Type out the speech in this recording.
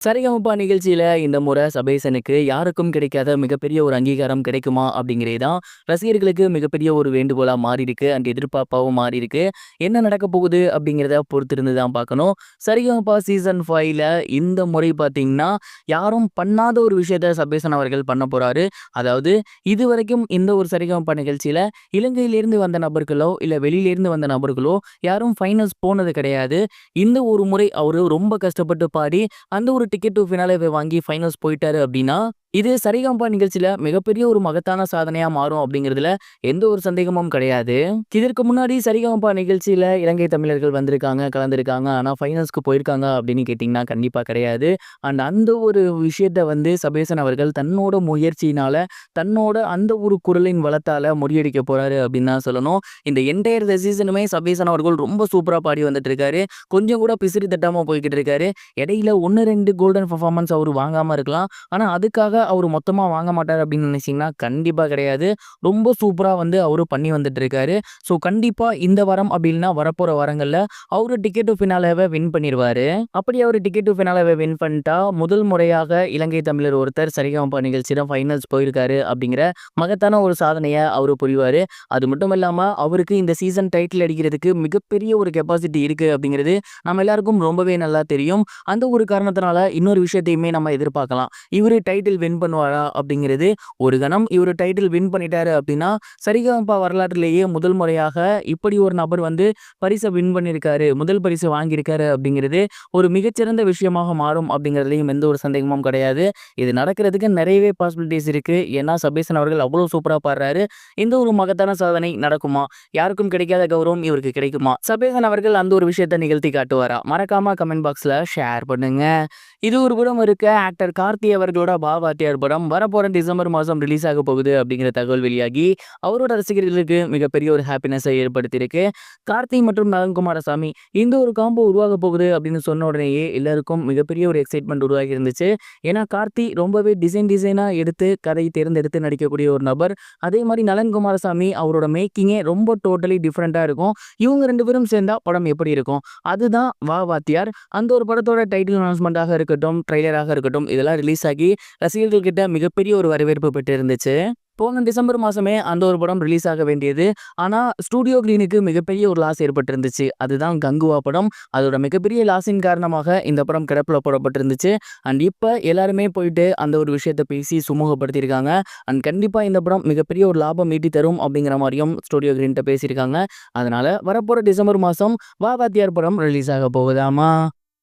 சரிகமபா நிகழ்ச்சியில இந்த முறை சபேசனுக்கு யாருக்கும் கிடைக்காத மிகப்பெரிய ஒரு அங்கீகாரம் கிடைக்குமா அப்படிங்கிறே தான் ரசிகர்களுக்கு மிகப்பெரிய ஒரு வேண்டுகோளா மாறியிருக்கு. அண்ட் எதிர்பார்ப்பாவும் மாறியிருக்கு. என்ன நடக்க போகுது அப்படிங்கிறத பொறுத்திருந்து தான் பார்க்கணும். சரிகமபா சீசன் 5ல இந்த முறை பார்த்தீங்கன்னா, யாரும் பண்ணாத ஒரு விஷயத்த சபேசன் அவர்கள் பண்ண போறாரு. அதாவது இதுவரைக்கும் இந்த ஒரு சரிகமபா நிகழ்ச்சியில இலங்கையிலிருந்து வந்த நபர்களோ, இல்ல வெளியிலிருந்து வந்த நபர்களோ யாரும் ஃபைனல்ஸ் போனது கிடையாது. இந்த ஒரு முறை அவரு ரொம்ப கஷ்டப்பட்டு பாடி அந்த ஒரு டிக்கெட் டூ ஃபினாலே வாங்கி ஃபைனல்ஸ் போயிட்டாரு அப்படின்னா, இது சரிகமபா நிகழ்ச்சியில மிகப்பெரிய ஒரு மகத்தான சாதனையா மாறும் அப்படிங்கிறதுல எந்த ஒரு சந்தேகமும் கிடையாது. இதற்கு முன்னாடி சரிகமபா நிகழ்ச்சியில இலங்கை தமிழர்கள் வந்திருக்காங்க, கலந்திருக்காங்க. ஆனா ஃபைனல்ஸ்க்கு போயிருக்காங்க அப்படின்னு கேட்டீங்கன்னா கண்டிப்பா கிடையாது. அண்ட் அந்த ஒரு விஷயத்த சபேசன் அவர்கள் தன்னோட முயற்சியினால, தன்னோட அந்த ஒரு குரலின் வளத்தால முறியடிக்க போறாரு அப்படின்னு தான் சொல்லணும். இந்த என்டையர் சீசனுமே சபேசன் அவர்கள் ரொம்ப சூப்பரா பாடி வந்துட்டு இருக்காரு. கொஞ்சம் கூட பிசிறி தட்டாம போய்க்கிட்டு இருக்காரு. இடையில 1, 2 கோல்டன் பெர்ஃபார்மன்ஸ் அவரு வாங்காம இருக்கலாம். ஆனா அதுக்காக அவரு மொத்தமா வாங்க மாட்டாரு அப்படின்னு நினைச்சீங்கன்னா கண்டிப்பா கிடையாது. ரொம்ப சூப்பரா அவரு பண்ணி வந்துட்டு இருக்காரு. ஸோ கண்டிப்பா இந்த வாரம் அப்படி இல்லைன்னா வரப்போற வாரங்கள்ல அவரு டிக்கெட் டு ஃபினாலேவை வின் பண்ணிருவாரு. அப்படி அவரு டிக்கெட் டு ஃபினாலேவை வின் பண்ணிட்டா முதல் முறையாக இலங்கை தமிழர் ஒருத்தர் சரிகமபா நிகழ்ச்சியில ஃபைனல்ஸ் போயிருக்காரு அப்படிங்கிற மகத்தான ஒரு சாதனையை அவரு புரிவாரு. அது மட்டும் இல்லாம அவருக்கு இந்த சீசன் டைட்டில் அடிக்கிறதுக்கு மிகப்பெரிய ஒரு கெப்பாசிட்டி இருக்கு அப்படிங்கிறது நம்ம எல்லாருக்கும் ரொம்பவே நல்லா தெரியும். அந்த ஒரு காரணத்தினால இன்னொரு விஷயத்தையுமே நம்ம எதிர்பார்க்கலாம். இவரு டைட்டில் வின் பண்ணுவாரா அப்படிங்கிறது ஒரு கணம் இவரு டைட்டில் வின் பண்ணிட்டாரு அப்படின்னா சரிகமபா வரலாற்றிலேயே முதல் முறையாக இப்படி ஒரு நபர் பரிசை வின் பண்ணியிருக்காரு, முதல் பரிசு வாங்கியிருக்காரு அப்படிங்கிறது ஒரு மிகச்சிறந்த விஷயமாக மாறும் அப்படிங்கிறதுலையும் எந்த ஒரு சந்தேகமும் கிடையாது. இது நடக்கிறதுக்கு நிறையவே பாசிபிலிட்டிஸ் இருக்கு. ஏன்னா சபேசன் அவர்கள் அவ்வளவு சூப்பரா பாடுறாரு. இந்த ஒரு மகத்தான சாதனை நடக்குமா? யாருக்கும் கிடைக்காத கௌரவம் இவருக்கு கிடைக்குமா? சபேசன் அவர்கள் அந்த ஒரு விஷயத்தை நிகழ்த்தி காட்டுவாரா? மறக்காம கமெண்ட் பாக்ஸ்ல ஷேர் பண்ணுங்க. இது ஒரு புறம் இருக்க, ஆக்டர் கார்த்தி அவர்களோட வாத்தியார் படம் வரப்போற டிசம்பர் மாதம் ரிலீஸ் ஆக போகுது அப்படிங்கிற தகவல் வெளியாகி அவரோட ரசிகர்களுக்கு மிகப்பெரிய ஒரு ஹாப்பினஸை ஏற்படுத்தியிருக்கு. கார்த்தி மற்றும் நலன்குமாரசாமி இந்த ஒரு காம்போ உருவாக போகுது அப்படின்னு சொன்ன உடனேயே எல்லாருக்கும் மிகப்பெரிய ஒரு எக்ஸைட்மெண்ட் உருவாகி இருந்துச்சு. ஏன்னா கார்த்தி ரொம்பவே டிசைனா எடுத்து கதை தேர்ந்தெடுத்து நடிக்கக்கூடிய ஒரு நபர். அதே மாதிரி நலன்குமாரசாமி அவரோட மேக்கிங்கே ரொம்ப டோட்டலி டிஃப்ரெண்டா இருக்கும். இவங்க 2 பேரும் சேர்ந்தா படம் எப்படி இருக்கும்? அதுதான் வாத்தியார். அந்த ஒரு படத்தோட டைட்டில் அனௌன்ஸ்மெண்ட்டாக இருக்கட்டும், ட்ரெய்லராக இருக்கட்டும், இதெல்லாம் ரிலீஸ் ஆகி ரசிகர்கள் கிட்ட மிகப்பெரிய ஒரு வரவேற்பு பெற்று இருந்துச்சு. போன டிசம்பர் மாசமே அந்த ஒரு படம் ரிலீஸ் ஆக வேண்டியது. ஆனா ஸ்டூடியோ கிரீனுக்கு மிகப்பெரிய ஒரு லாஸ் ஏற்பட்டிருந்துச்சு. அதுதான் கங்குவா படம். அதோட மிகப்பெரிய லாஸின் காரணமாக இந்த படம் கிடப்பில போடப்பட்டிருந்துச்சு. அண்ட் இப்ப எல்லாருமே போயிட்டு அந்த ஒரு விஷயத்த பேசி சுமூகப்படுத்தியிருக்காங்க. அண்ட் கண்டிப்பா இந்த படம் மிகப்பெரிய ஒரு லாபம் ஈட்டி தரும் அப்படிங்கிற மாதிரியும் ஸ்டூடியோ கிரீன்கிட்ட பேசியிருக்காங்க. அதனால வரப்போற டிசம்பர் மாசம் வாத்தியார் படம் ரிலீஸ் ஆக போகுதாமா.